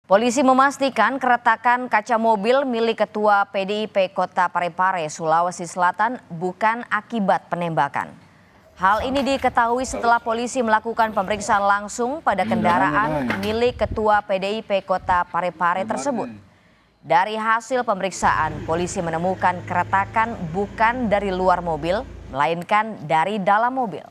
Polisi memastikan keretakan kaca mobil milik Ketua PDIP Kota Parepare, Sulawesi Selatan bukan akibat penembakan. Hal ini diketahui setelah polisi melakukan pemeriksaan langsung pada kendaraan milik Ketua PDIP Kota Parepare tersebut. Dari hasil pemeriksaan, polisi menemukan keretakan bukan dari luar mobil, melainkan dari dalam mobil.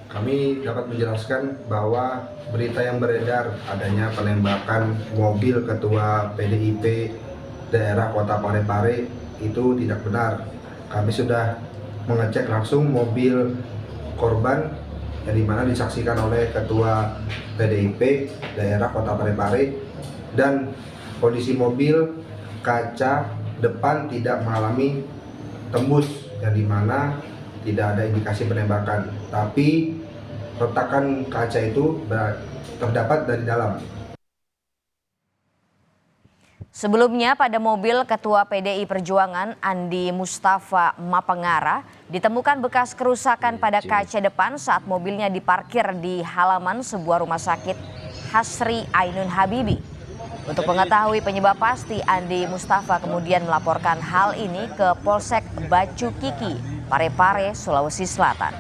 Kami dapat menjelaskan bahwa berita yang beredar adanya penembakan mobil Ketua PDIP daerah Kota Parepare itu tidak benar. Kami sudah mengecek langsung mobil korban yang dimana disaksikan oleh Ketua PDIP daerah Kota Parepare, dan kondisi mobil kaca depan tidak mengalami tembus yang dimana tidak ada indikasi penembakan, tapi retakan kaca itu terdapat dari dalam. Sebelumnya pada mobil Ketua PDI Perjuangan Andi Mustafa Mapengara ditemukan bekas kerusakan pada kaca depan saat mobilnya diparkir di halaman sebuah rumah sakit Hasri Ainun Habibi. Untuk mengetahui penyebab pasti, Andi Mustafa kemudian melaporkan hal ini ke Polsek Bacu Kiki, Parepare, Sulawesi Selatan.